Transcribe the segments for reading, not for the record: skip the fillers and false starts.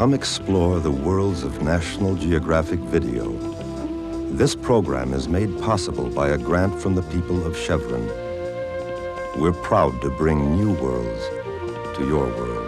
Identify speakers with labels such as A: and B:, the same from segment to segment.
A: Come explore the worlds of National Geographic video. This program is made possible by a grant from the people of Chevron. We're proud to bring new worlds to your world.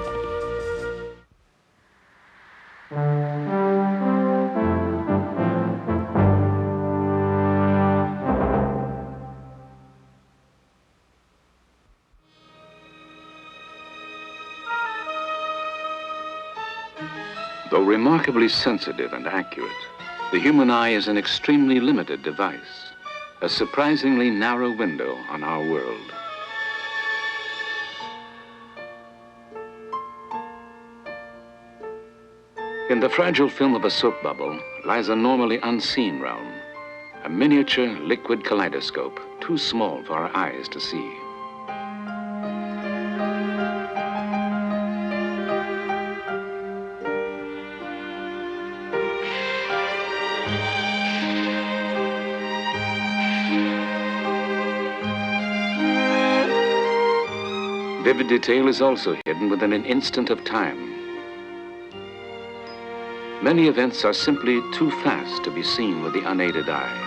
B: Though remarkably sensitive and accurate, the human eye is an extremely limited device, a surprisingly narrow window on our world. In the fragile film of a soap bubble lies a normally unseen realm, a miniature liquid kaleidoscope too small for our eyes to see. Vivid detail is also hidden within an instant of time. Many events are simply too fast to be seen with the unaided eye.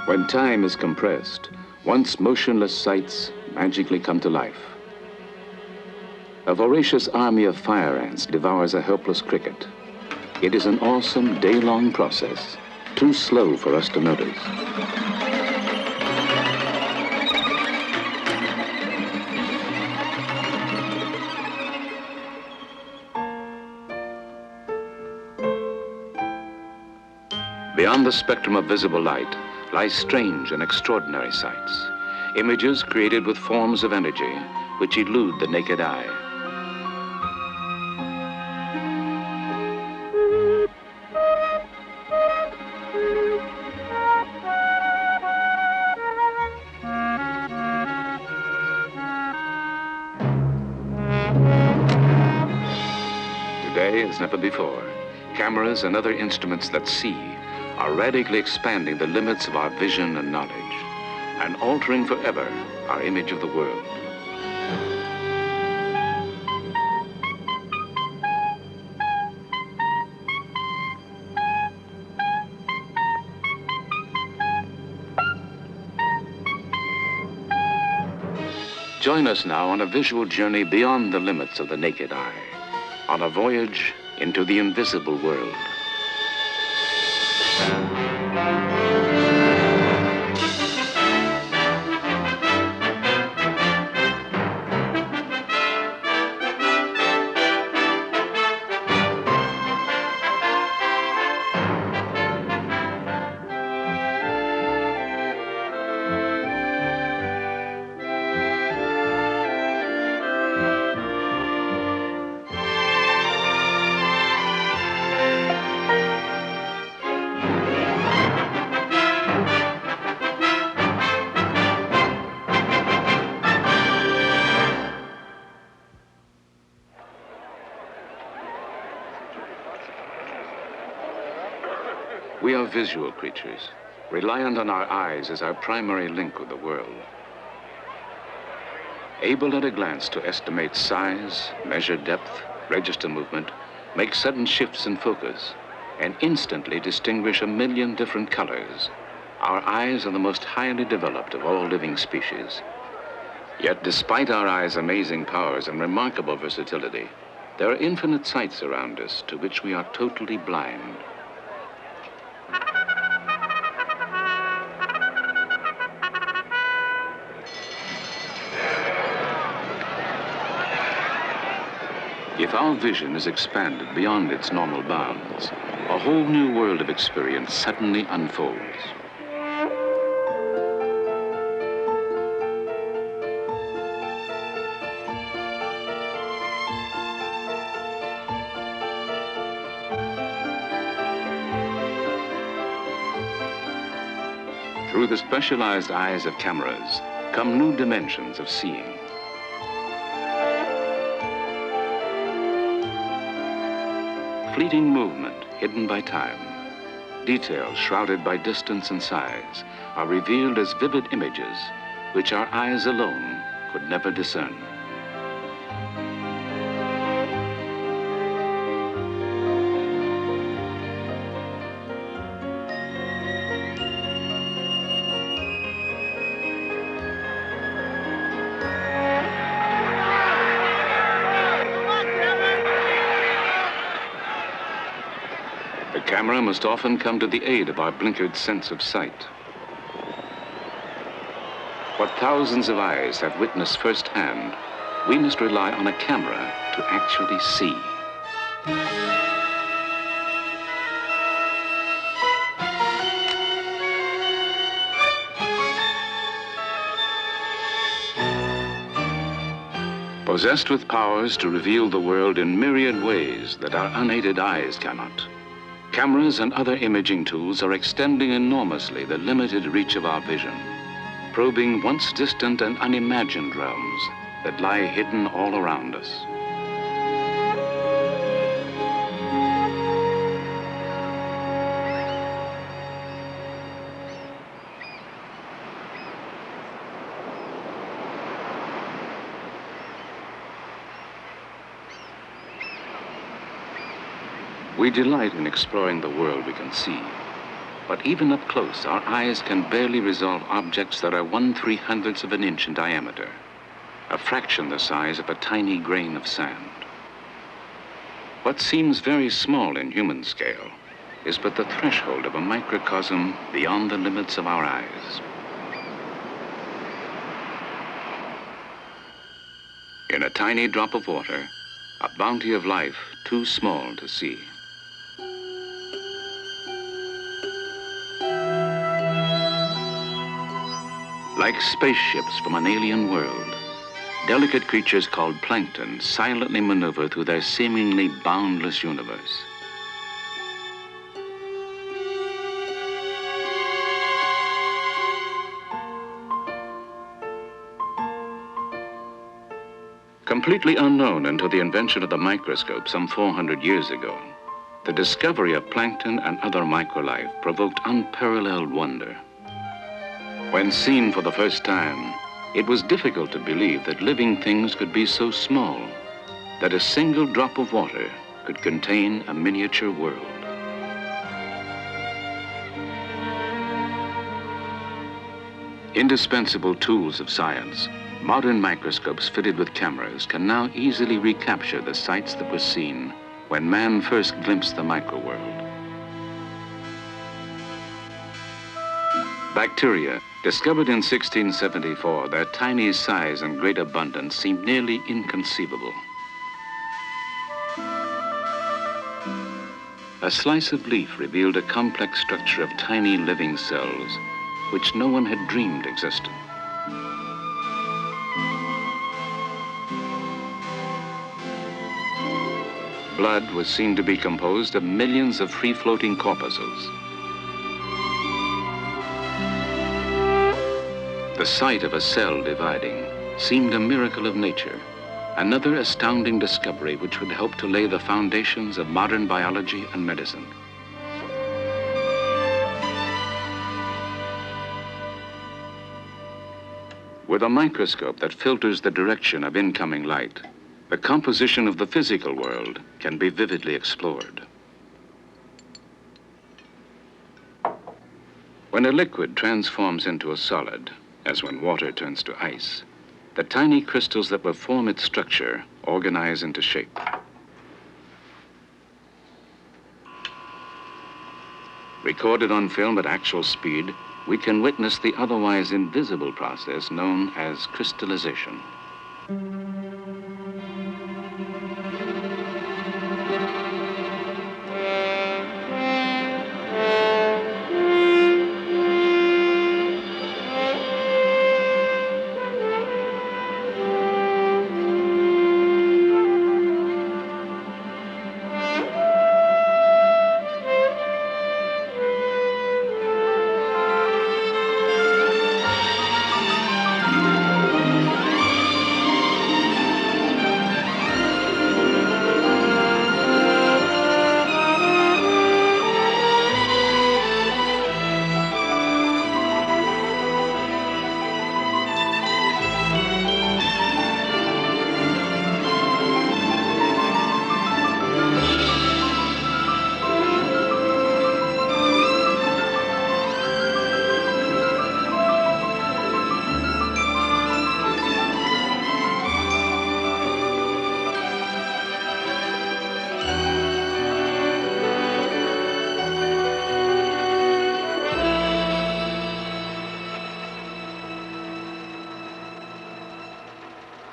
B: When time is compressed, once motionless sights magically come to life. A voracious army of fire ants devours a helpless cricket. It is an awesome day-long process, too slow for us to notice. Beyond the spectrum of visible light lie strange and extraordinary sights, images created with forms of energy which elude the naked eye. Today, as never before, cameras and other instruments that see are radically expanding the limits of our vision and knowledge, and altering forever our image of the world. Join us now on a visual journey beyond the limits of the naked eye, on a voyage into the invisible world. We are visual creatures, reliant on our eyes as our primary link with the world. Able at a glance to estimate size, measure depth, register movement, make sudden shifts in focus, and instantly distinguish a million different colors, our eyes are the most highly developed of all living species. Yet despite our eyes' amazing powers and remarkable versatility, there are infinite sights around us to which we are totally blind. If our vision is expanded beyond its normal bounds, a whole new world of experience suddenly unfolds. Through the specialized eyes of cameras come new dimensions of seeing. Fleeting movement hidden by time, details shrouded by distance and size, are revealed as vivid images, which our eyes alone could never discern. The camera must often come to the aid of our blinkered sense of sight. What thousands of eyes have witnessed firsthand, we must rely on a camera to actually see. Possessed with powers to reveal the world in myriad ways that our unaided eyes cannot, cameras and other imaging tools are extending enormously the limited reach of our vision, probing once distant and unimagined realms that lie hidden all around us. We delight in exploring the world we can see, but even up close, our eyes can barely resolve objects that are 1/300th of an inch in diameter, a fraction the size of a tiny grain of sand. What seems very small in human scale is but the threshold of a microcosm beyond the limits of our eyes. In a tiny drop of water, a bounty of life too small to see. Like spaceships from an alien world, delicate creatures called plankton silently maneuver through their seemingly boundless universe. Completely unknown until the invention of the microscope some 400 years ago, the discovery of plankton and other microlife provoked unparalleled wonder. When seen for the first time, it was difficult to believe that living things could be so small, that a single drop of water could contain a miniature world. Indispensable tools of science, modern microscopes fitted with cameras can now easily recapture the sights that were seen when man first glimpsed the microworld. Bacteria, discovered in 1674, their tiny size and great abundance seemed nearly inconceivable. A slice of leaf revealed a complex structure of tiny living cells, which no one had dreamed existed. Blood was seen to be composed of millions of free-floating corpuscles. The sight of a cell dividing seemed a miracle of nature, another astounding discovery which would help to lay the foundations of modern biology and medicine. With a microscope that filters the direction of incoming light, the composition of the physical world can be vividly explored. When a liquid transforms into a solid, as when water turns to ice, the tiny crystals that will form its structure organize into shape. Recorded on film at actual speed, we can witness the otherwise invisible process known as crystallization.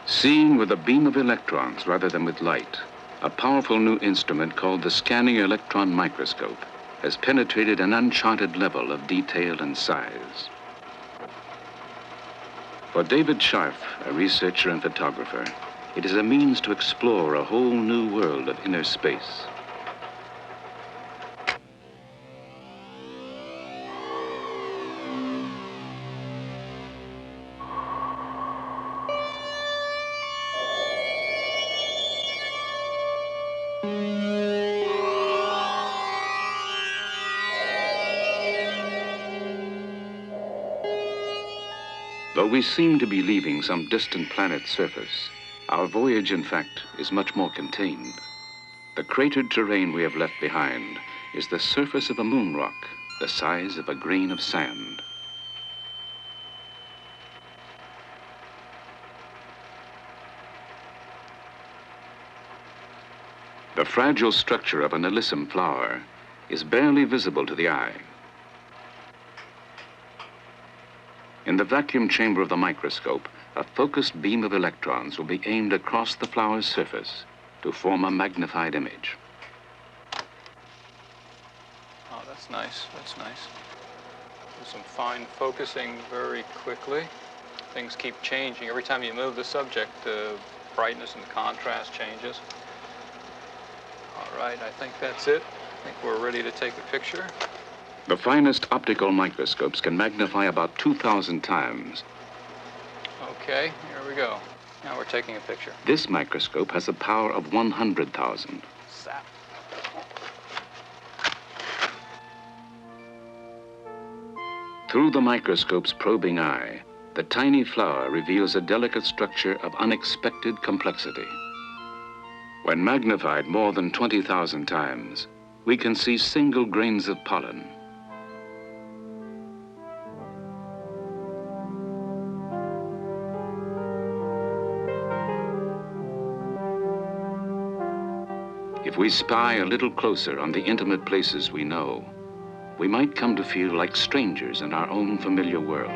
B: Seeing with a beam of electrons rather than with light, a powerful new instrument called the scanning electron microscope has penetrated an uncharted level of detail and size. For David Scharf, a researcher and photographer, it is a means to explore a whole new world of inner space. Though we seem to be leaving some distant planet's surface, our voyage, in fact, is much more contained. The cratered terrain we have left behind is the surface of a moon rock, the size of a grain of sand. The fragile structure of an alyssum flower is barely visible to the eye. In the vacuum chamber of the microscope, a focused beam of electrons will be aimed across the flower's surface to form a magnified image.
C: Oh, that's nice. That's nice. Do some fine focusing very quickly. Things keep changing. Every time you move the subject, the brightness and the contrast changes. All right, I think that's it. I think we're ready to take a picture.
B: The finest optical microscopes can magnify about 2,000 times.
C: Okay, here we go. Now we're taking a picture.
B: This microscope has a power of 100,000.
C: Zap.
B: Through the microscope's probing eye, the tiny flower reveals a delicate structure of unexpected complexity. When magnified more than 20,000 times, we can see single grains of pollen. If we spy a little closer on the intimate places we know, we might come to feel like strangers in our own familiar world.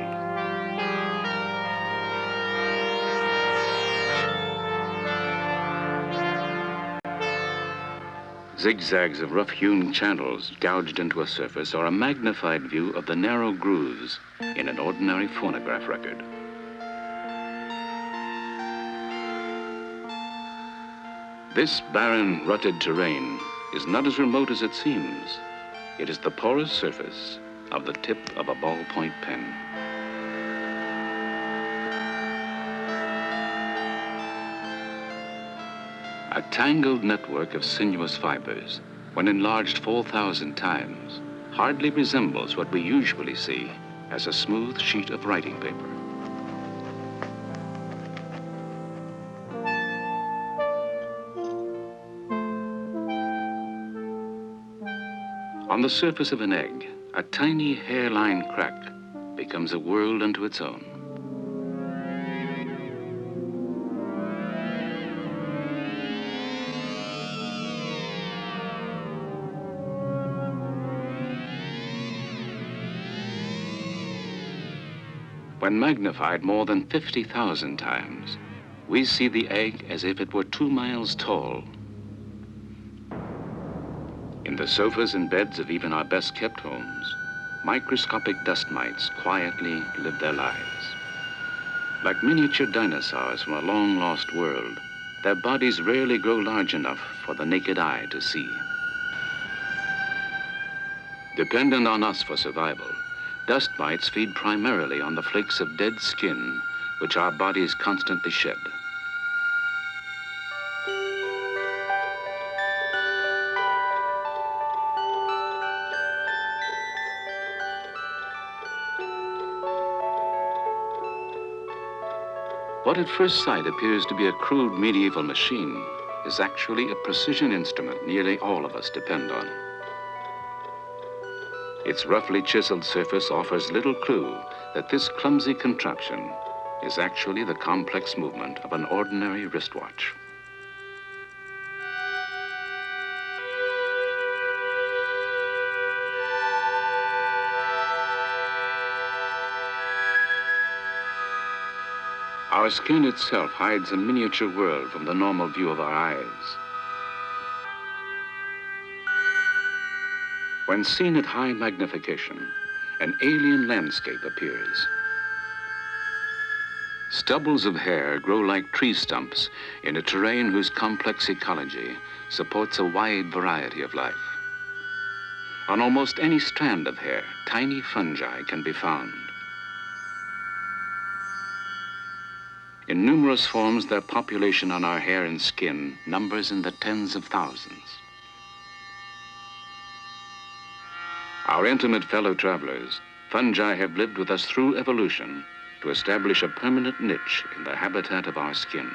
B: Zigzags of rough-hewn channels gouged into a surface are a magnified view of the narrow grooves in an ordinary phonograph record. This barren, rutted terrain is not as remote as it seems. It is the porous surface of the tip of a ballpoint pen. A tangled network of sinuous fibers, when enlarged 4,000 times, hardly resembles what we usually see as a smooth sheet of writing paper. On the surface of an egg, a tiny hairline crack becomes a world unto its own. When magnified more than 50,000 times, we see the egg as if it were 2 miles tall. In the sofas and beds of even our best-kept homes, microscopic dust mites quietly live their lives. Like miniature dinosaurs from a long-lost world, their bodies rarely grow large enough for the naked eye to see. Dependent on us for survival, dust mites feed primarily on the flakes of dead skin, which our bodies constantly shed. What at first sight appears to be a crude medieval machine is actually a precision instrument nearly all of us depend on. Its roughly chiseled surface offers little clue that this clumsy contraption is actually the complex movement of an ordinary wristwatch. Our Our skin itself hides a miniature world from the normal view of our eyes. When seen at high magnification, an alien landscape appears. Stubbles of hair grow like tree stumps in a terrain whose complex ecology supports a wide variety of life. On almost any strand of hair, tiny fungi can be found. In numerous forms, their population on our hair and skin numbers in the tens of thousands. Our intimate fellow travelers, fungi have lived with us through evolution to establish a permanent niche in the habitat of our skin.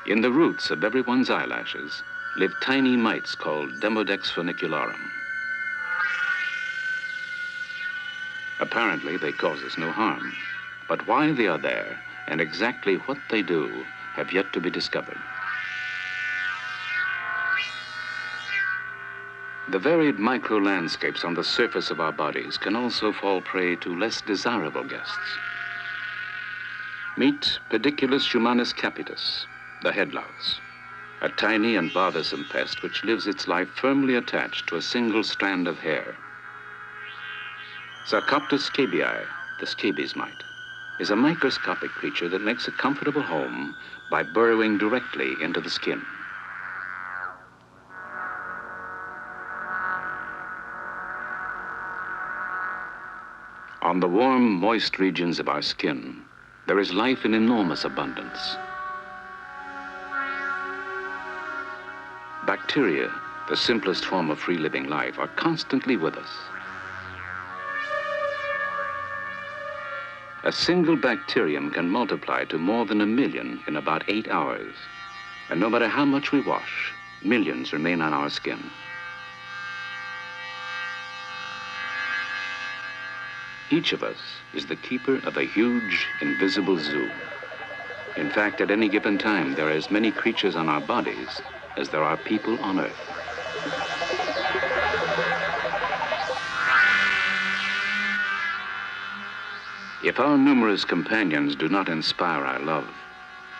B: In the roots of everyone's eyelashes live tiny mites called Demodex funicularum. Apparently, they cause us no harm, but why they are there and exactly what they do have yet to be discovered. The varied micro-landscapes on the surface of our bodies can also fall prey to less desirable guests. Meet Pediculus humanus capitis, the headlouse, a tiny and bothersome pest which lives its life firmly attached to a single strand of hair. Sarcoptes scabii, the scabies mite, is a microscopic creature that makes a comfortable home by burrowing directly into the skin. On the warm, moist regions of our skin, there is life in enormous abundance. Bacteria, the simplest form of free-living life, are constantly with us. A single bacterium can multiply to more than 1 million in about 8 hours. And no matter how much we wash, millions remain on our skin. Each of us is the keeper of a huge, invisible zoo. In fact, at any given time, there are as many creatures on our bodies as there are people on Earth. If our numerous companions do not inspire our love,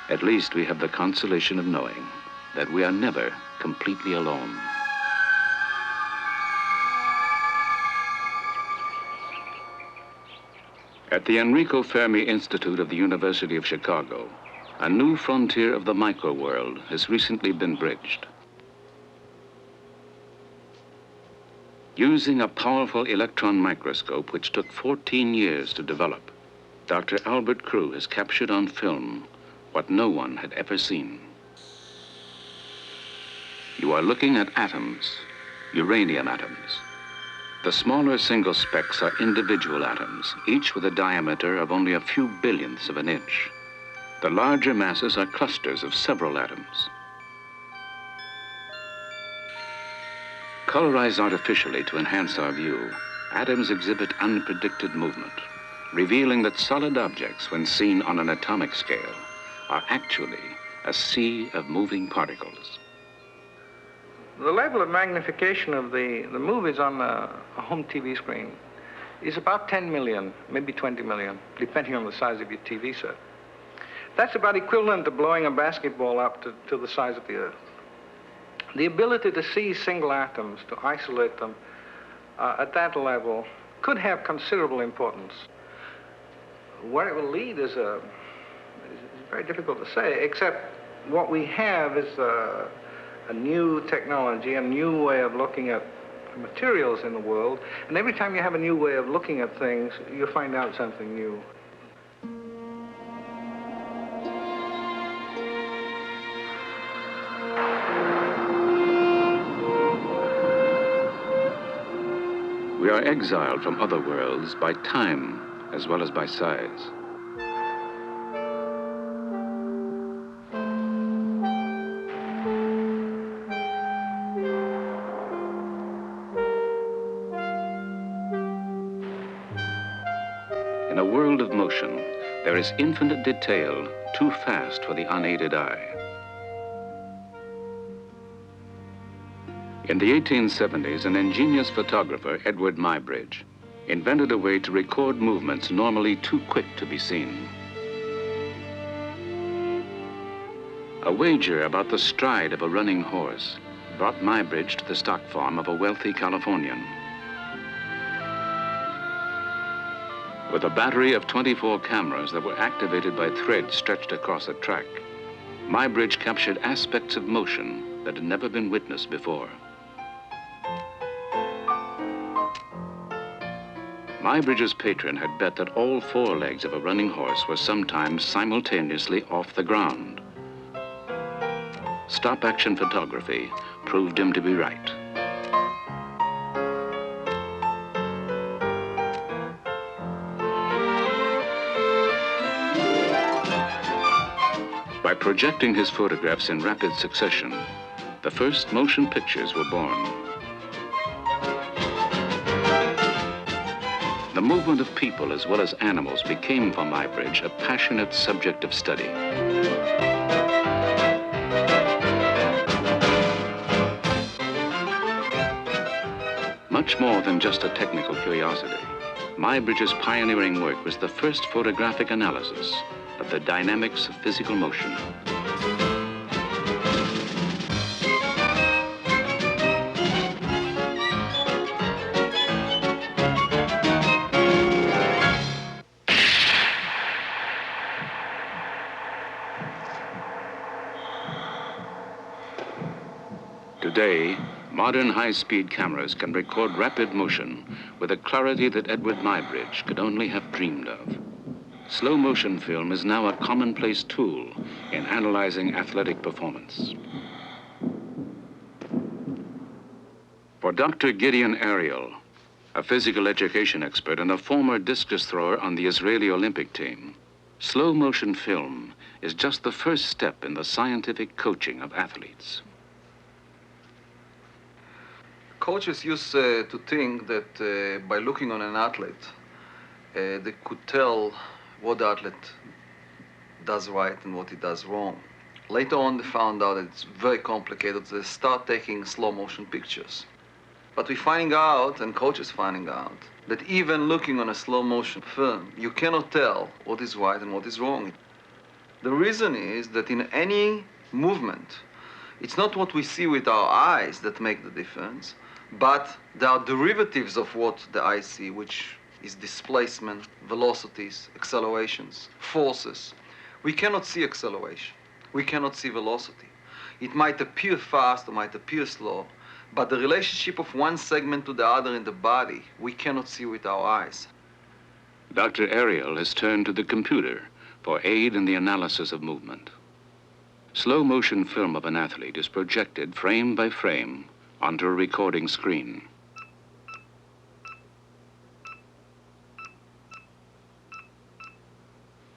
B: at least we have the consolation of knowing that we are never completely alone. At the Enrico Fermi Institute of the University of Chicago, a new frontier of the micro-world has recently been bridged. Using a powerful electron microscope which took 14 years to develop, Dr. Albert Crew has captured on film what no one had ever seen. You are looking at atoms, uranium atoms. The smaller single specks are individual atoms, each with a diameter of only a few billionths of an inch. The larger masses are clusters of several atoms. Colorized artificially to enhance our view, atoms exhibit unpredicted movement, revealing that solid objects, when seen on an atomic scale, are actually a sea of moving particles.
D: The level of magnification of the movies on a home TV screen is about 10 million, maybe 20 million, depending on the size of your TV set. That's about equivalent to blowing a basketball up to the size of the Earth. The ability to see single atoms, to isolate them at that level, could have considerable importance. Where it will lead is very difficult to say, except what we have is a new technology, a new way of looking at materials in the world, and every time you have a new way of looking at things, you find out something new.
B: We are exiled from other worlds by time as well as by size. In a world of motion, there is infinite detail too fast for the unaided eye. In the 1870s, an ingenious photographer, Edward Muybridge, invented a way to record movements normally too quick to be seen. A wager about the stride of a running horse brought Muybridge to the stock farm of a wealthy Californian. With a battery of 24 cameras that were activated by threads stretched across a track, Muybridge captured aspects of motion that had never been witnessed before. Muybridge's patron had bet that all four legs of a running horse were sometimes simultaneously off the ground. Stop-action photography proved him to be right. By projecting his photographs in rapid succession, the first motion pictures were born. The movement of people as well as animals became for Muybridge a passionate subject of study. Much more than just a technical curiosity, Muybridge's pioneering work was the first photographic analysis of the dynamics of physical motion. Today, modern high-speed cameras can record rapid motion with a clarity that Edward Muybridge could only have dreamed of. Slow motion film is now a commonplace tool in analyzing athletic performance. For Dr. Gideon Ariel, a physical education expert and a former discus thrower on the Israeli Olympic team, slow motion film is just the first step in the scientific coaching of athletes.
E: Coaches used to think that by looking on an athlete, they could tell what the athlete does right and what he does wrong. Later on, they found out that it's very complicated. They start taking slow motion pictures. But we're finding out, and coaches finding out, that even looking on a slow motion film, you cannot tell what is right and what is wrong. The reason is that in any movement, it's not what we see with our eyes that make the difference, but there are derivatives of what the eye see, which is displacement, velocities, accelerations, forces. We cannot see acceleration. We cannot see velocity. It might appear fast or might appear slow, but the relationship of one segment to the other in the body, we cannot see with our eyes.
B: Dr. Ariel has turned to the computer for aid in the analysis of movement. Slow motion film of an athlete is projected frame by frame onto a recording screen.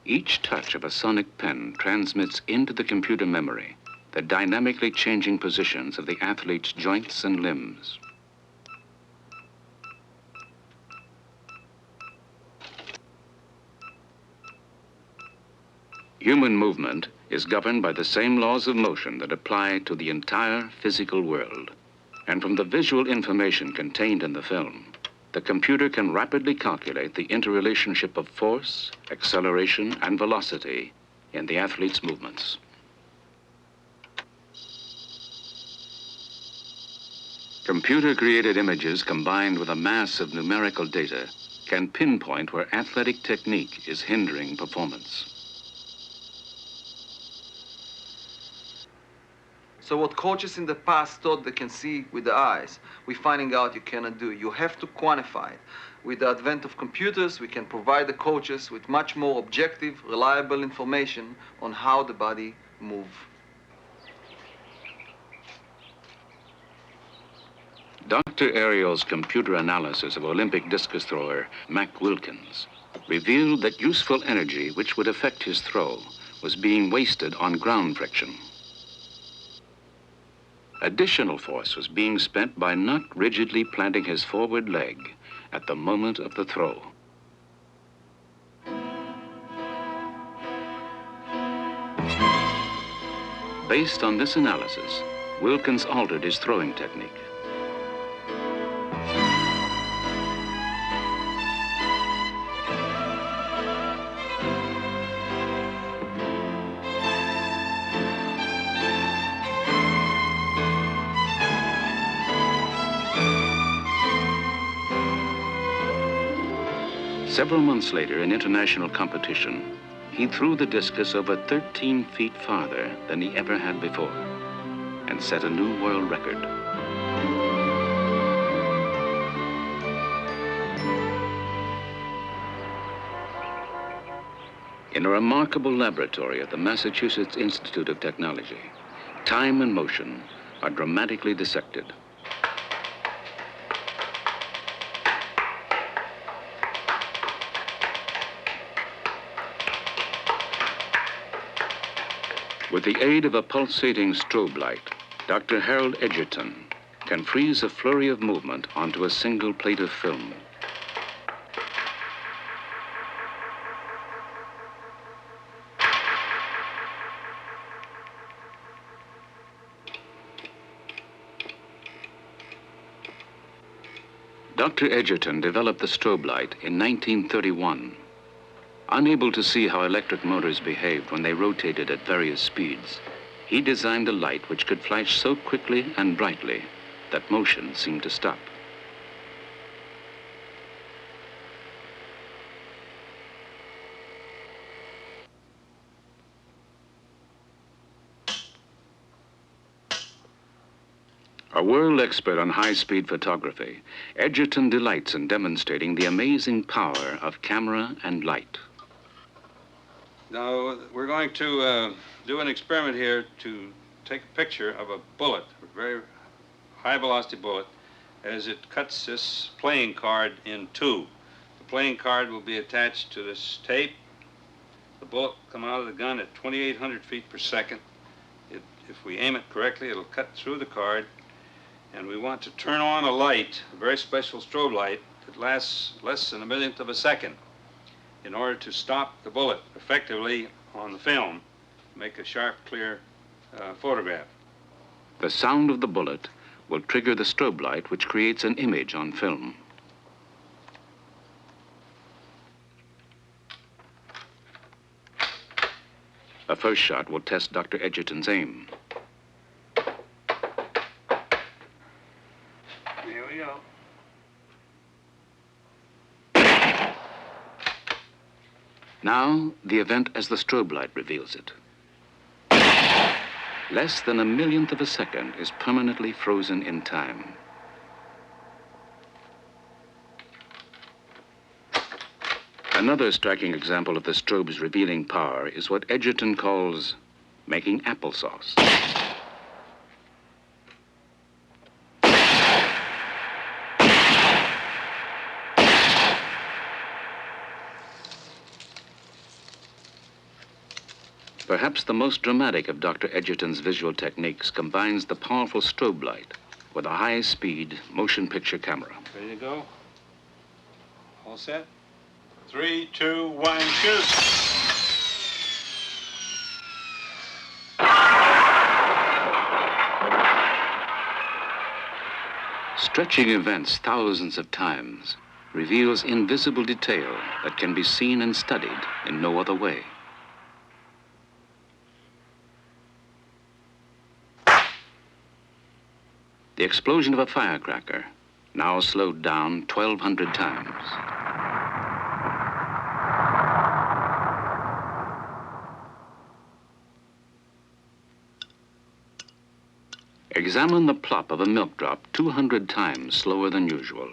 B: Each touch of a sonic pen transmits into the computer memory the dynamically changing positions of the athlete's joints and limbs. Human movement is governed by the same laws of motion that apply to the entire physical world. And from the visual information contained in the film, the computer can rapidly calculate the interrelationship of force, acceleration, and velocity in the athlete's movements. Computer-created images combined with a mass of numerical data can pinpoint where athletic technique is hindering performance.
E: So what coaches in the past thought they can see with the eyes, we're finding out you cannot do. You have to quantify it. With the advent of computers, we can provide the coaches with much more objective, reliable information on how the body moves.
B: Dr. Ariel's computer analysis of Olympic discus thrower Mack Wilkins revealed that useful energy which would affect his throw was being wasted on ground friction. Additional force was being spent by not rigidly planting his forward leg at the moment of the throw. Based on this analysis, Wilkins altered his throwing technique. Several months later, in international competition, he threw the discus over 13 feet farther than he ever had before and set a new world record. In a remarkable laboratory at the Massachusetts Institute of Technology, time and motion are dramatically dissected. With the aid of a pulsating strobe light, Dr. Harold Edgerton can freeze a flurry of movement onto a single plate of film. Dr. Edgerton developed the strobe light in 1931. Unable to see how electric motors behaved when they rotated at various speeds, he designed a light which could flash so quickly and brightly that motion seemed to stop. A world expert on high-speed photography, Edgerton delights in demonstrating the amazing power of camera and light.
F: Now, we're going to do an experiment here to take a picture of a bullet, a very high-velocity bullet, as it cuts this playing card in two. The playing card will be attached to this tape. The bullet will come out of the gun at 2,800 feet per second. If we aim it correctly, it'll cut through the card. And we want to turn on a light, a very special strobe light that lasts less than a millionth of a second in order to stop the bullet effectively on the film, make a sharp, clear photograph.
B: The sound of the bullet will trigger the strobe light, which creates an image on film. A first shot will test Dr. Edgerton's aim.
F: Here we go.
B: Now, the event as the strobe light reveals it. Less than a millionth of a second is permanently frozen in time. Another striking example of the strobe's revealing power is what Edgerton calls making applesauce. Perhaps the most dramatic of Dr. Edgerton's visual techniques combines the powerful strobe light with a high-speed motion picture camera.
F: Ready to go? All set? 3, 2, 1, shoot!
B: Stretching events thousands of times reveals invisible detail that can be seen and studied in no other way. The explosion of a firecracker, now slowed down 1,200 times. Examine the plop of a milk drop 200 times slower than usual.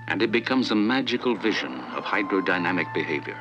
B: And it becomes a magical vision of hydrodynamic behavior.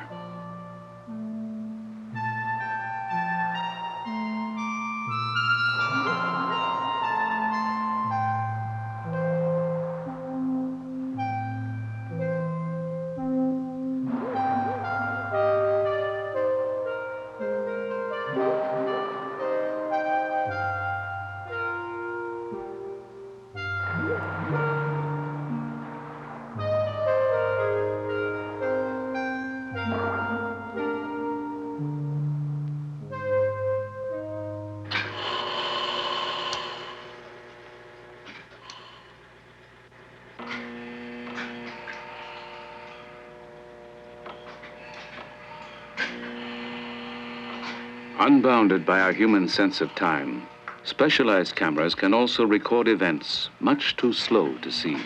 B: Unbounded by our human sense of time, specialized cameras can also record events much too slow to see.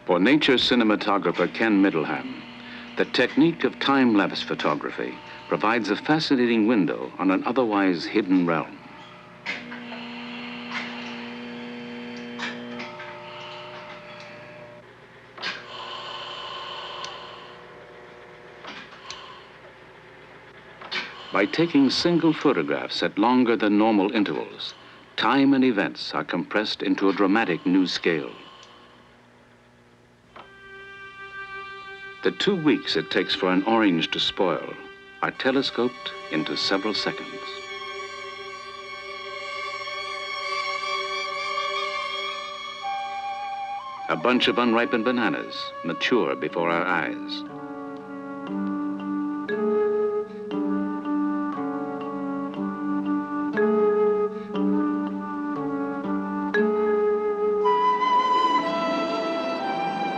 B: For nature cinematographer Ken Middleham, the technique of time-lapse photography provides a fascinating window on an otherwise hidden realm. By taking single photographs at longer than normal intervals, time and events are compressed into a dramatic new scale. The 2 weeks it takes for an orange to spoil are telescoped into several seconds. A bunch of unripened bananas mature before our eyes.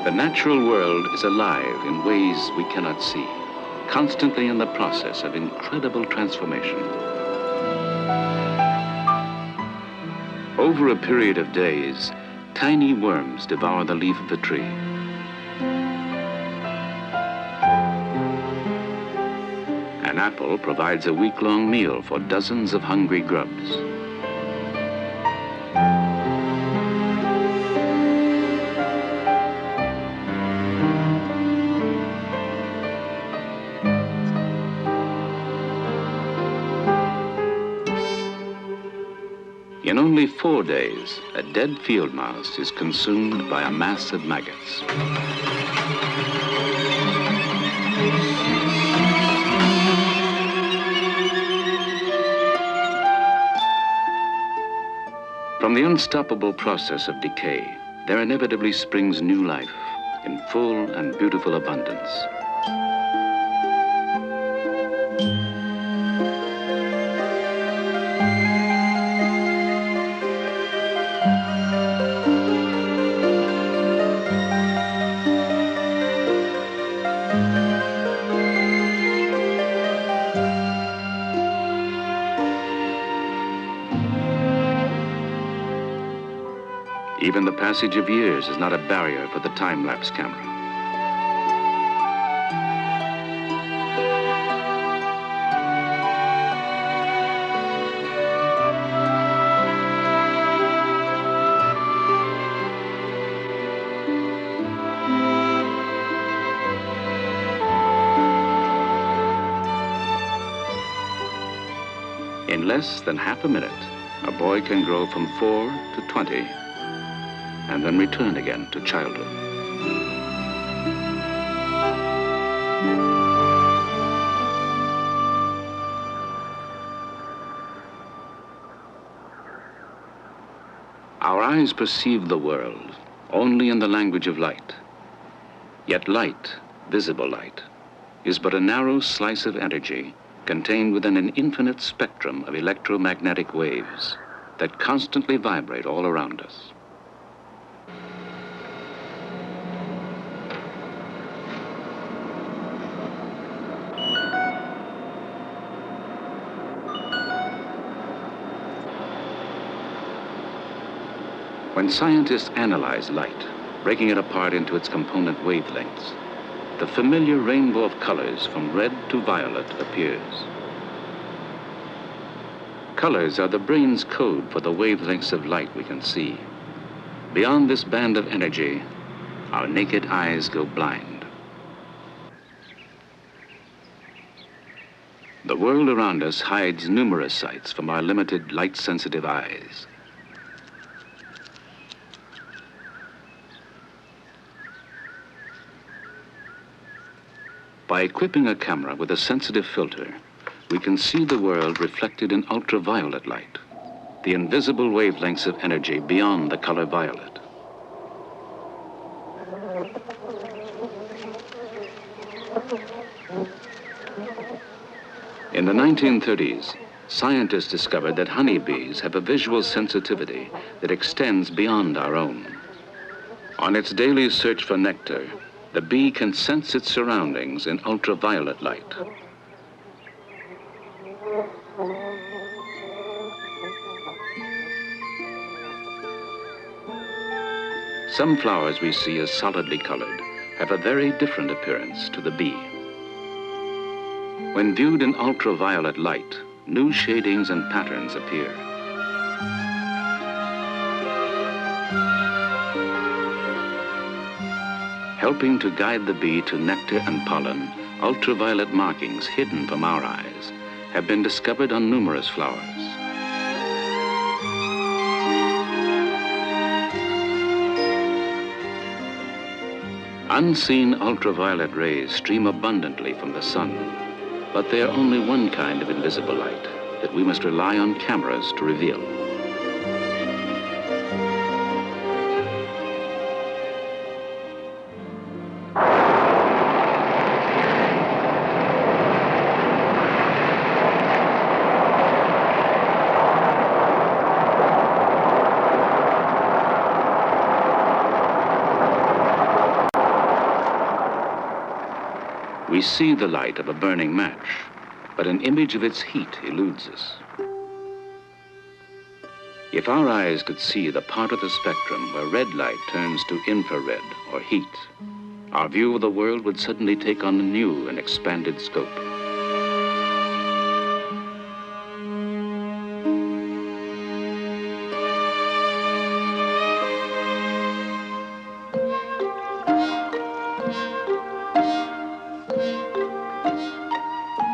B: The natural world is alive in ways we cannot see, constantly in the process of incredible transformation. Over a period of days, tiny worms devour the leaf of the tree. An apple provides a week-long meal for dozens of hungry grubs. In only 4 days, a dead field mouse is consumed by a mass of maggots. From the unstoppable process of decay, there inevitably springs new life in full and beautiful abundance. Even the passage of years is not a barrier for the time-lapse camera. In less than half a minute, a boy can grow from 4 to 20 and then return again to childhood. Our eyes perceive the world only in the language of light. Yet light, visible light, is but a narrow slice of energy contained within an infinite spectrum of electromagnetic waves that constantly vibrate all around us. When scientists analyze light, breaking it apart into its component wavelengths, the familiar rainbow of colors from red to violet appears. Colors are the brain's code for the wavelengths of light we can see. Beyond this band of energy, our naked eyes go blind. The world around us hides numerous sights from our limited light-sensitive eyes. By equipping a camera with a sensitive filter, we can see the world reflected in ultraviolet light, the invisible wavelengths of energy beyond the color violet. In the 1930s, scientists discovered that honeybees have a visual sensitivity that extends beyond our own. On its daily search for nectar, the bee can sense its surroundings in ultraviolet light. Some flowers we see as solidly colored have a very different appearance to the bee. When viewed in ultraviolet light, new shadings and patterns appear. Helping to guide the bee to nectar and pollen, ultraviolet markings hidden from our eyes have been discovered on numerous flowers. Unseen ultraviolet rays stream abundantly from the sun, but they are only one kind of invisible light that we must rely on cameras to reveal. We see the light of a burning match, but an image of its heat eludes us. If our eyes could see the part of the spectrum where red light turns to infrared or heat, our view of the world would suddenly take on a new and expanded scope.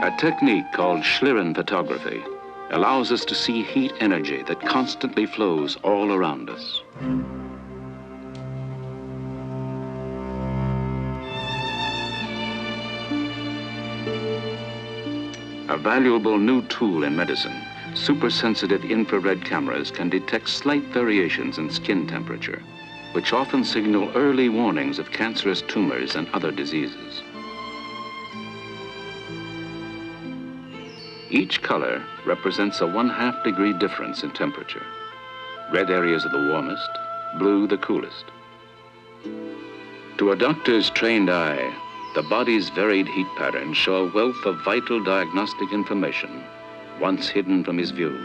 B: A technique called Schleren photography allows us to see heat energy that constantly flows all around us. A valuable new tool in medicine, supersensitive infrared cameras can detect slight variations in skin temperature, which often signal early warnings of cancerous tumors and other diseases. Each color represents a 1/2 degree difference in temperature. Red areas are the warmest, blue the coolest. To a doctor's trained eye, the body's varied heat patterns show a wealth of vital diagnostic information, once hidden from his view.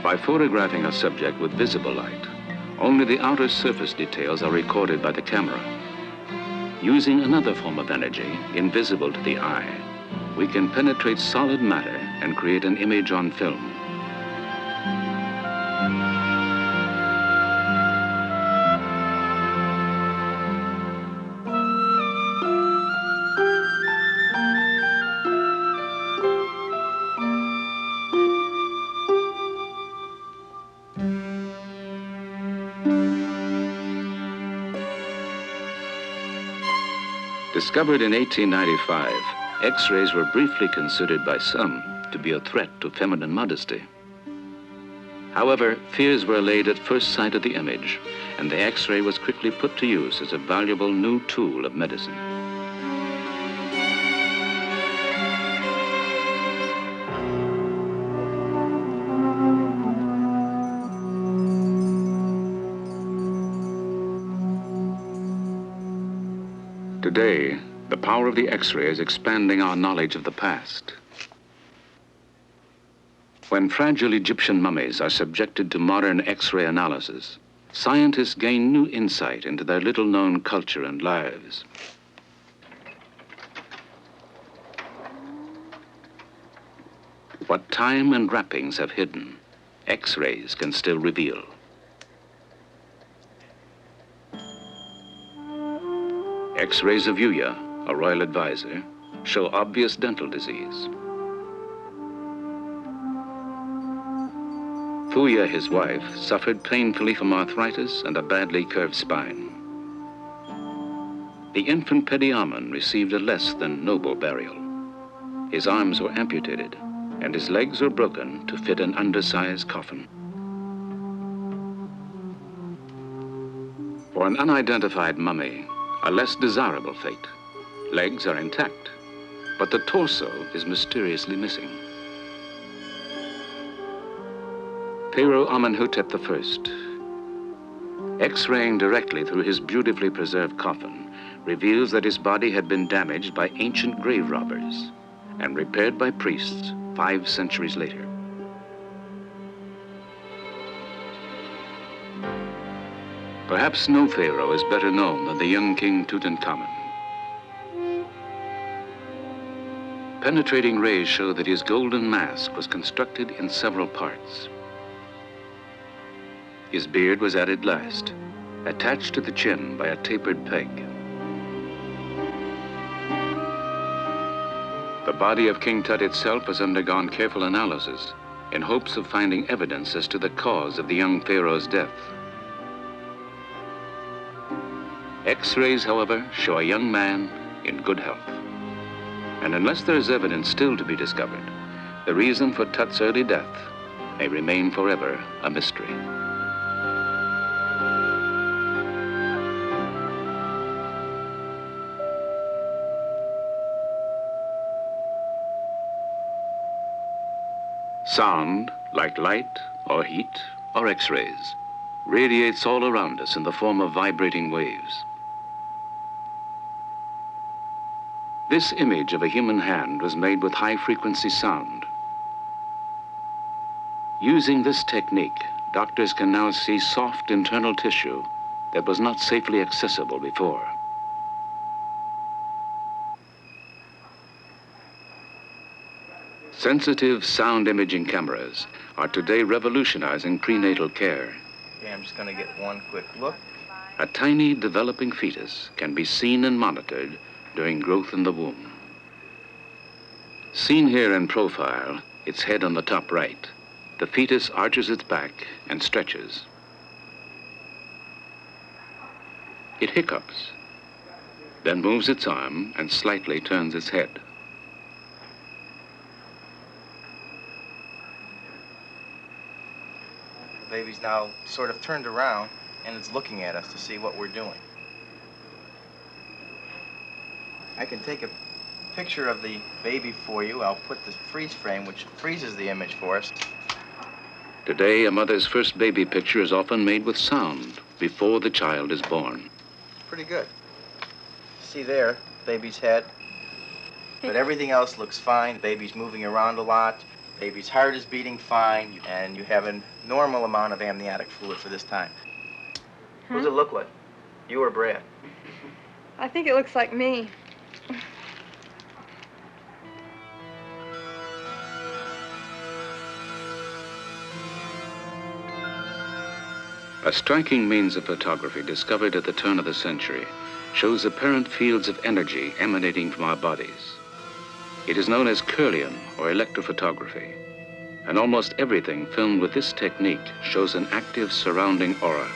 B: By photographing a subject with visible light, only the outer surface details are recorded by the camera. Using another form of energy, invisible to the eye, we can penetrate solid matter and create an image on film. Discovered in 1895, X-rays were briefly considered by some to be a threat to feminine modesty. However, fears were allayed at first sight of the image, and the X-ray was quickly put to use as a valuable new tool of medicine. Today, the power of the X-ray is expanding our knowledge of the past. When fragile Egyptian mummies are subjected to modern X-ray analysis, scientists gain new insight into their little-known culture and lives. What time and wrappings have hidden, X-rays can still reveal. X-rays of Yuya, a royal advisor, show obvious dental disease. Fuya, his wife, suffered painfully from arthritis and a badly curved spine. The infant Pediamen received a less than noble burial. His arms were amputated, and his legs were broken to fit an undersized coffin. For an unidentified mummy, a less desirable fate. Legs are intact, but the torso is mysteriously missing. Pharaoh Amenhotep I, X-raying directly through his beautifully preserved coffin, reveals that his body had been damaged by ancient grave robbers and repaired by priests 5 centuries later. Perhaps no pharaoh is better known than the young king Tutankhamun. Penetrating rays show that his golden mask was constructed in several parts. His beard was added last, attached to the chin by a tapered peg. The body of King Tut itself has undergone careful analysis in hopes of finding evidence as to the cause of the young pharaoh's death. X-rays, however, show a young man in good health. And unless there is evidence still to be discovered, the reason for Tut's early death may remain forever a mystery. Sound, like light or heat or X-rays, radiates all around us in the form of vibrating waves. This image of a human hand was made with high-frequency sound. Using this technique, doctors can now see soft internal tissue that was not safely accessible before. Sensitive sound imaging cameras are today revolutionizing prenatal care.
G: Okay, I'm just going to get one quick look.
B: A tiny developing fetus can be seen and monitored during growth in the womb. Seen here in profile, its head on the top right, the fetus arches its back and stretches. It hiccups, then moves its arm and slightly turns its head.
G: The baby's now sort of turned around and it's looking at us to see what we're doing. I can take a picture of the baby for you. I'll put the freeze frame, which freezes the image for us.
B: Today, a mother's first baby picture is often made with sound before the child is born.
G: Pretty good. See there, baby's head. But everything else looks fine. Baby's moving around a lot. Baby's heart is beating fine, and you have a normal amount of amniotic fluid for this time. Who does it look like? You or Brad?
H: I think it looks like me.
B: A striking means of photography discovered at the turn of the century shows apparent fields of energy emanating from our bodies. It is known as Kirlian or electrophotography, and almost everything filmed with this technique shows an active surrounding aura.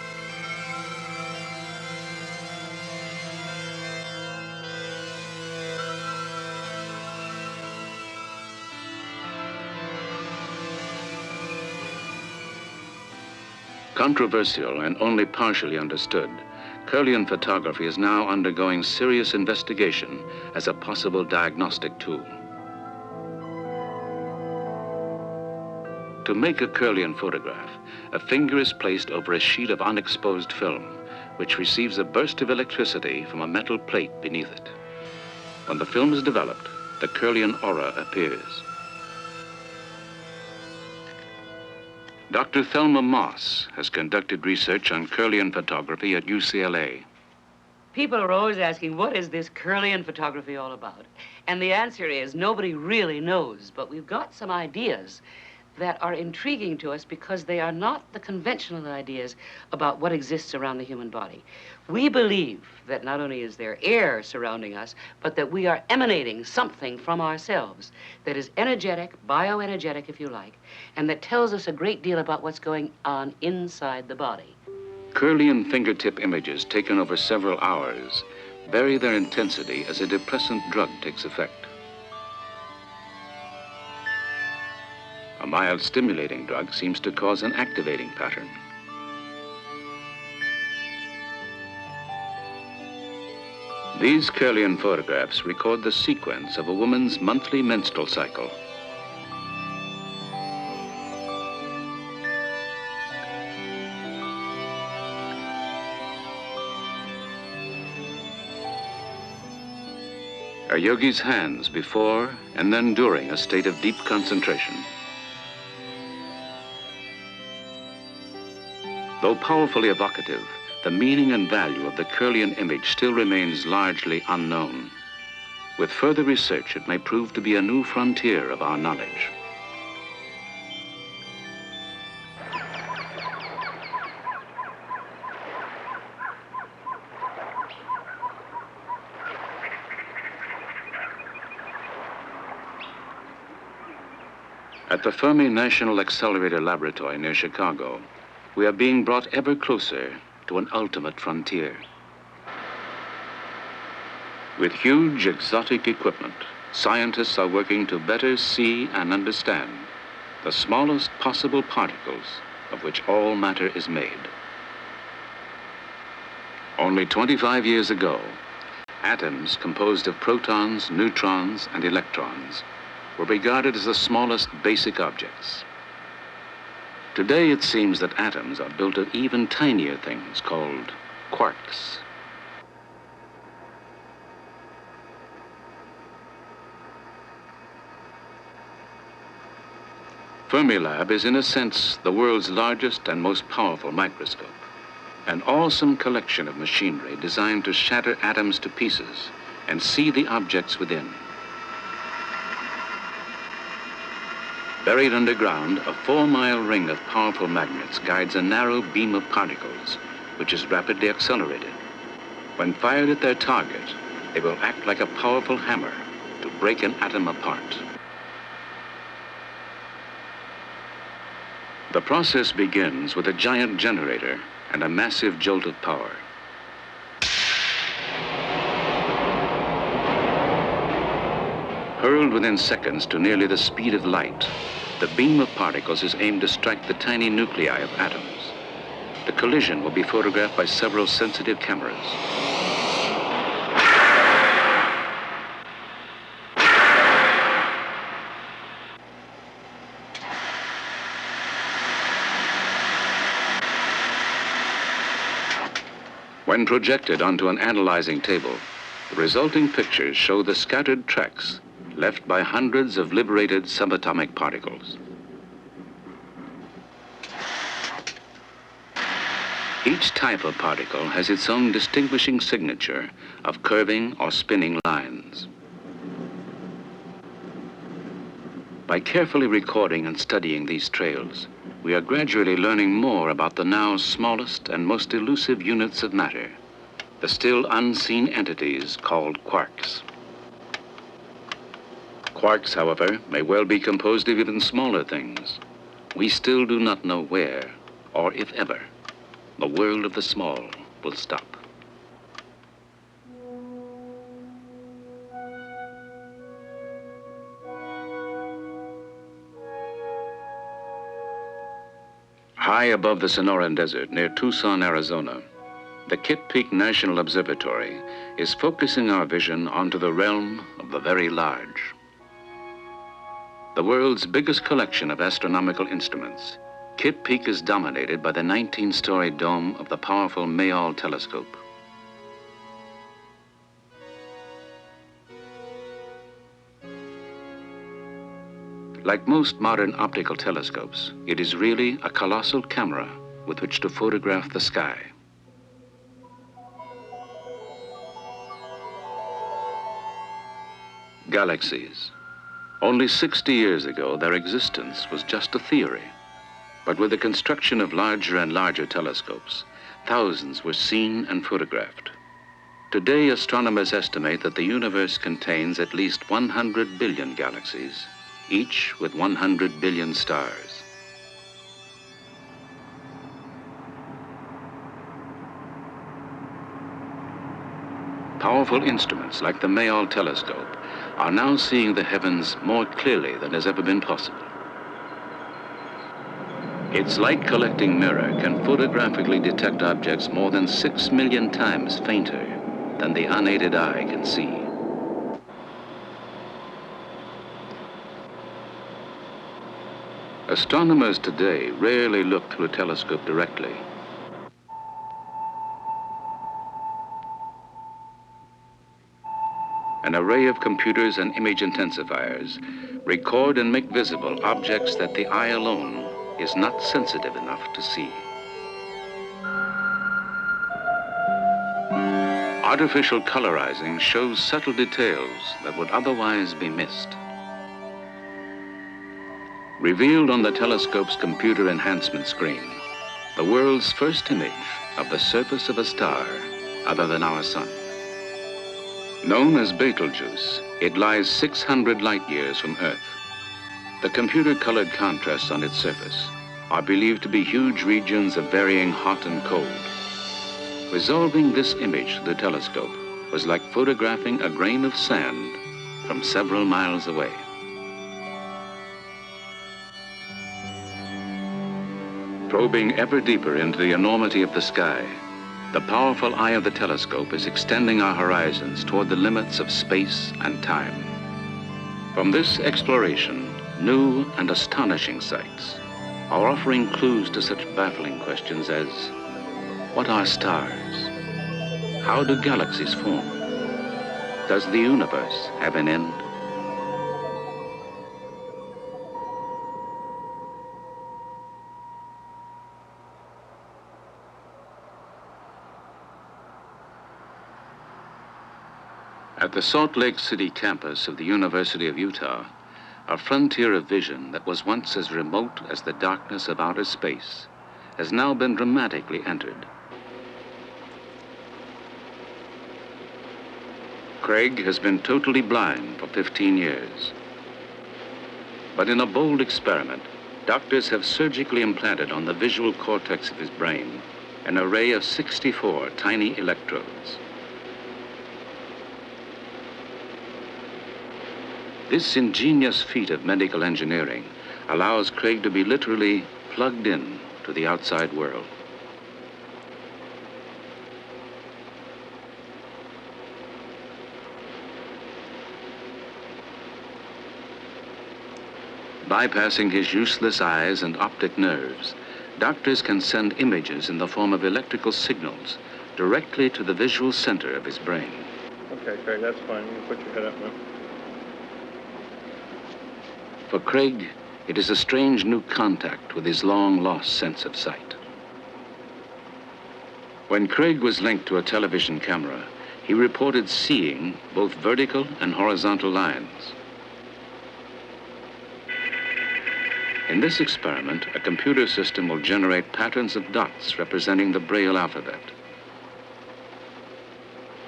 B: Controversial and only partially understood, Kirlian photography is now undergoing serious investigation as a possible diagnostic tool. To make a Kirlian photograph, a finger is placed over a sheet of unexposed film, which receives a burst of electricity from a metal plate beneath it. When the film is developed, the Kirlian aura appears. Dr. Thelma Moss has conducted research on Kirlian photography at UCLA.
I: People are always asking, what is this Kirlian photography all about? And the answer is, nobody really knows, but we've got some ideas that are intriguing to us because they are not the conventional ideas about what exists around the human body. We believe that not only is there air surrounding us, but that we are emanating something from ourselves that is energetic, bioenergetic if you like, and that tells us a great deal about what's going on inside the body.
B: Kirlian fingertip images taken over several hours vary their intensity as a depressant drug takes effect. A mild stimulating drug seems to cause an activating pattern. These Kirlian photographs record the sequence of a woman's monthly menstrual cycle. A yogi's hands before and then during a state of deep concentration. Though powerfully evocative, the meaning and value of the Kirlian image still remains largely unknown. With further research, it may prove to be a new frontier of our knowledge. At the Fermi National Accelerator Laboratory near Chicago, we are being brought ever closer to an ultimate frontier. With huge exotic equipment, scientists are working to better see and understand the smallest possible particles of which all matter is made. Only 25 years ago, atoms composed of protons, neutrons, and electrons were regarded as the smallest basic objects. Today, it seems that atoms are built of even tinier things called quarks. Fermilab is, in a sense, the world's largest and most powerful microscope, an awesome collection of machinery designed to shatter atoms to pieces and see the objects within. Buried underground, a 4-mile ring of powerful magnets guides a narrow beam of particles, which is rapidly accelerated. When fired at their target, they will act like a powerful hammer to break an atom apart. The process begins with a giant generator and a massive jolt of power. Hurled within seconds to nearly the speed of light, the beam of particles is aimed to strike the tiny nuclei of atoms. The collision will be photographed by several sensitive cameras. When projected onto an analyzing table, the resulting pictures show the scattered tracks left by hundreds of liberated subatomic particles. Each type of particle has its own distinguishing signature of curving or spinning lines. By carefully recording and studying these trails, we are gradually learning more about the now smallest and most elusive units of matter, the still unseen entities called quarks. Quarks, however, may well be composed of even smaller things. We still do not know where, or if ever, the world of the small will stop. High above the Sonoran Desert near Tucson, Arizona, the Kitt Peak National Observatory is focusing our vision onto the realm of the very large. The world's biggest collection of astronomical instruments, Kitt Peak is dominated by the 19-story dome of the powerful Mayall telescope. Like most modern optical telescopes, it is really a colossal camera with which to photograph the sky. Galaxies. Only 60 years ago, their existence was just a theory. But with the construction of larger and larger telescopes, thousands were seen and photographed. Today, astronomers estimate that the universe contains at least 100 billion galaxies, each with 100 billion stars. Powerful instruments like the Mayall telescope are now seeing the heavens more clearly than has ever been possible. Its light-collecting mirror can photographically detect objects more than 6 million times fainter than the unaided eye can see. Astronomers today rarely look through a telescope directly. an array of computers and image intensifiers record and make visible objects that the eye alone is not sensitive enough to see. Artificial colorizing shows subtle details that would otherwise be missed. Revealed on the telescope's computer enhancement screen, the world's first image of the surface of a star other than our sun. Known as Betelgeuse, it lies 600 light years from Earth. The computer-colored contrasts on its surface are believed to be huge regions of varying hot and cold. Resolving this image to the telescope was like photographing a grain of sand from several miles away. Probing ever deeper into the enormity of the sky, the powerful eye of the telescope is extending our horizons toward the limits of space and time. From this exploration, new and astonishing sights are offering clues to such baffling questions as, what are stars? How do galaxies form? Does the universe have an end? At the Salt Lake City campus of the University of Utah, a frontier of vision that was once as remote as the darkness of outer space has now been dramatically entered. Craig has been totally blind for 15 years. But in a bold experiment, doctors have surgically implanted on the visual cortex of his brain an array of 64 tiny electrodes. This ingenious feat of medical engineering allows Craig to be literally plugged in to the outside world. Bypassing his useless eyes and optic nerves, doctors can send images in the form of electrical signals directly to the visual center of his brain.
J: Okay, Craig, that's fine. You can put your head up now.
B: For Craig, it is a strange new contact with his long-lost sense of sight. When Craig was linked to a television camera, he reported seeing both vertical and horizontal lines. In this experiment, a computer system will generate patterns of dots representing the Braille alphabet.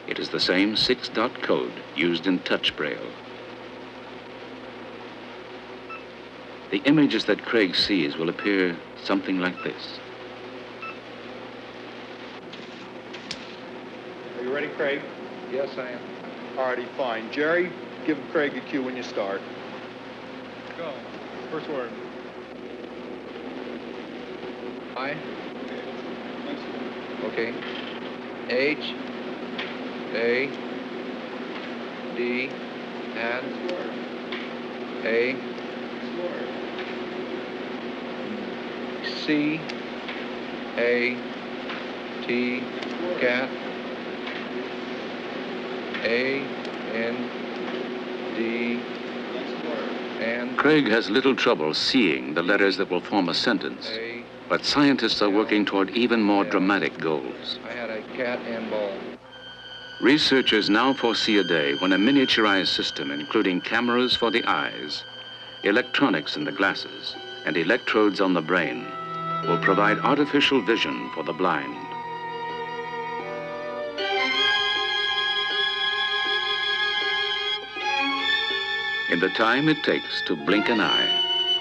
B: It is the same 6-dot code used in touch Braille. The images that Craig sees will appear something like this.
J: Are you ready, Craig?
D: Yes, I am.
J: All righty, fine. Jerry, give Craig a cue when you start.
D: Go.
J: First word.
D: I. Okay. H. A. D. And. A. C. A. T. Cat. A. N. D. And.
B: Craig has little trouble seeing the letters that will form a sentence, but scientists are working toward even more dramatic goals.
D: I had a cat and ball.
B: Researchers now foresee a day when a miniaturized system, including cameras for the eyes, electronics in the glasses, and electrodes on the brain, will provide artificial vision for the blind. In the time it takes to blink an eye,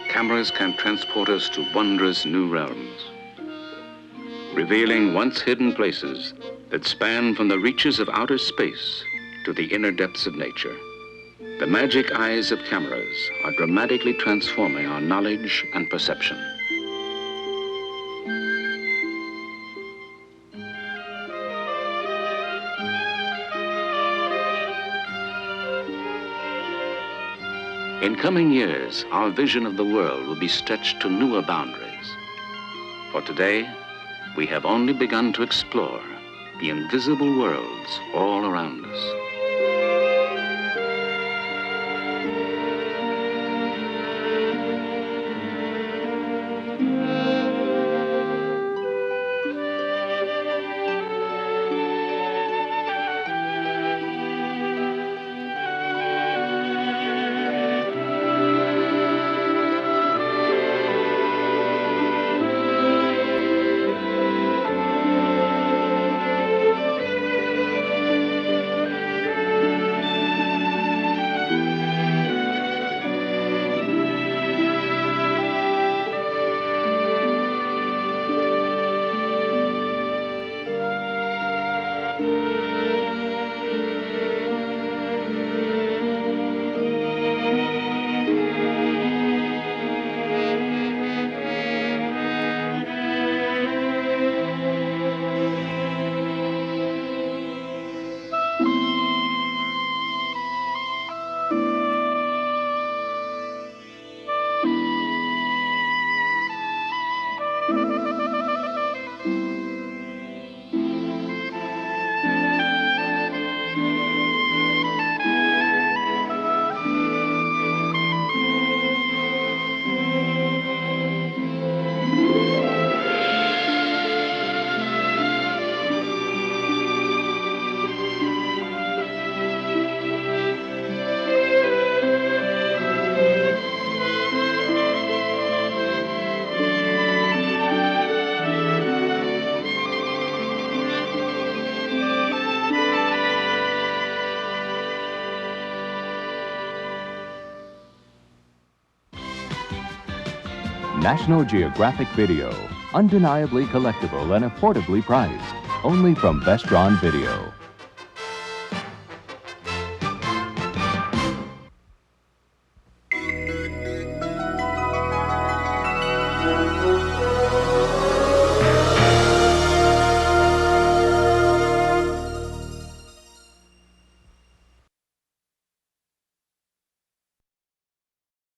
B: cameras can transport us to wondrous new realms, revealing once hidden places that span from the reaches of outer space to the inner depths of nature. The magic eyes of cameras are dramatically transforming our knowledge and perception. In coming years, our vision of the world will be stretched to newer boundaries. For today, we have only begun to explore the invisible worlds all around us.
K: National Geographic Video. Undeniably collectible and affordably priced. Only from Vestron Video.